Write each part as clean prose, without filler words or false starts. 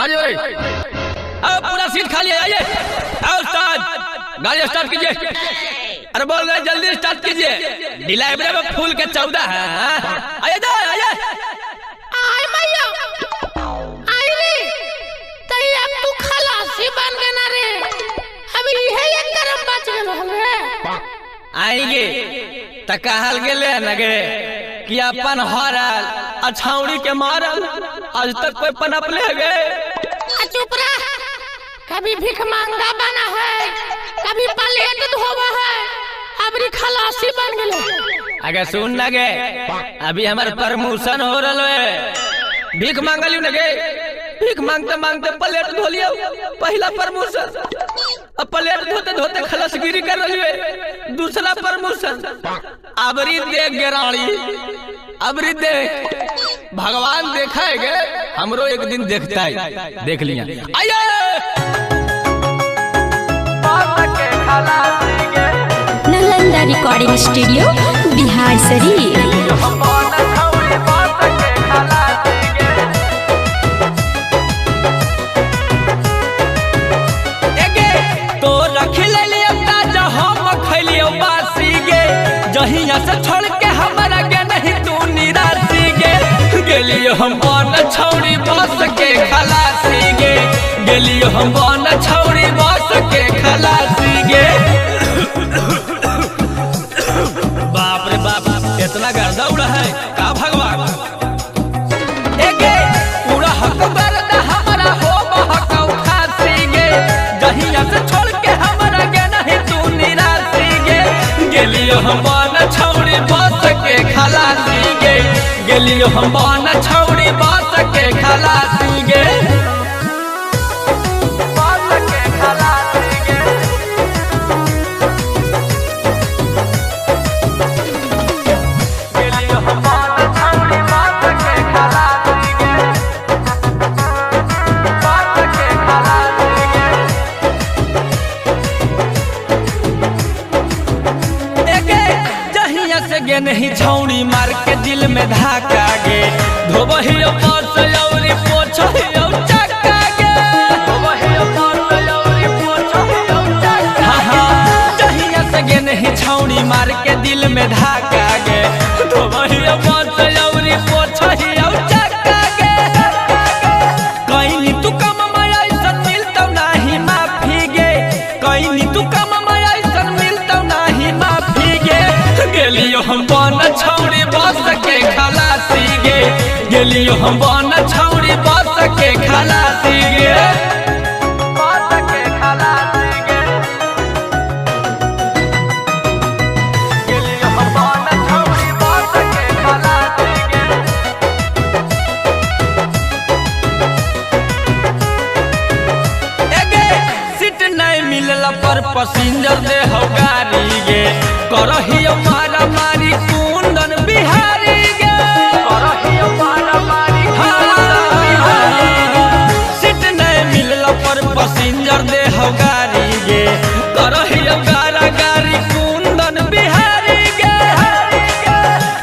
आइए अब पूरा सीट खाली है, आइए आओ उस्ताद गाड़ी स्टार्ट कीजिए। अरे बोल रहे जल्दी स्टार्ट कीजिए, डिलाइवरी में फूल के 14 है। आइए आइए आय भैया आइले तई अब तू खलासी बन गए ना रे, अब यही एक करम बच गेल रे। आएंगे त कहल गेले न गे कि अपन हरल अछौड़ी के मारल आज तक कोई पनप ले गए। चुप रह, कभी भीख मांगा बना है, कभी प्लेट धोवा है, अब री खलासी बन गेले। अगर सुन न गे अभी हमारे प्रमोशन हो रहा है, भीख मांगलियो न गे, भीख मांगते मांगते प्लेट धो लियो, पहला प्रमोशन। अब प्लेट धोते धोते खलसगिरी कर रही है, दूसरा प्रमोशन। अबरी देख गेराड़ी, अबरी देख भगवान देखा है गे, हमरो एक दिन देखता है, देख लिया। आइए नालंदा रिकॉर्डिंग स्टूडियो बिहार शरीफ। जहिया से छोड़ के हमारा गे नहीं तू निराशी गे, गेलियो हम बन छौड़ी बस के खलासी गे, गेलियो हम बन छौड़ी बस के खलासी गे। बाप रे बाप इतना गर्दा उड़ा है का भगवान। एगे पूरा हक गर्दा हमारा हो बहकाऊ खासी गे, जहिया से छोड़ के हमारा गे नहीं तू निराशी गे, गेलियो हम छौड़ी बस के खलासी गे, गेलियो हम बन छौड़ी बस के खलासी गे, बस के खलासी गे, गेलियो हम बन छौड़ी बस के खलासी गे, बस के खलासी गे। गे नहीं छौड़ी मार के दिल में धाका गे, धोबहियो पास औरी पोछहियो चक्का गे, धोबहियो पास औरी पोछहियो चक्का। हां जहिया से गे नहीं छौड़ी मार के दिल में धाका गे, धोबहियो पास औरी पोछहियो चक्का गे। कहीं तू कम माया ऐसन मिलतौ नाही माफी गे, कहीं तू कम माया ऐसन मिलतौ नाही माफी गे, गेलियो हम बन छौड़ी बस के खलासी गे, गेलियो हम बन छौड़ी बस के खलासी गे, बस के खलासी गे, गेलियो हम बन छौड़ी बस के खलासी गे। एगे सीट नहीं मिलला पर पैसेंजर दे हो गाड़ी गे, करहियो मारा मारी कुंदन बिहारी गे, करहियो मारा मारी कुंदन बिहारी गे। सीट नहीं मिलला पर पैसेंजर दे हो गाड़ी गे, करहियो गारा गाड़ी कुंदन बिहारी गे,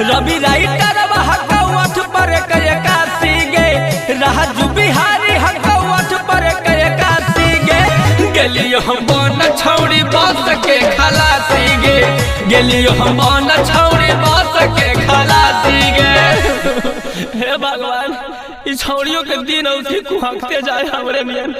रवि राइटर हकौठ पर कय काशी गे, राजू बिहारी हकौठ पर कय काशी गे, गेलियो हम बन छौड़ी बस के खलासी गे, गेलियो हम बन छौड़ी बस के खलासी गे। हे भगवान ई छौड़ियों के दिन औसी कुहकते जाए हमरे मियन।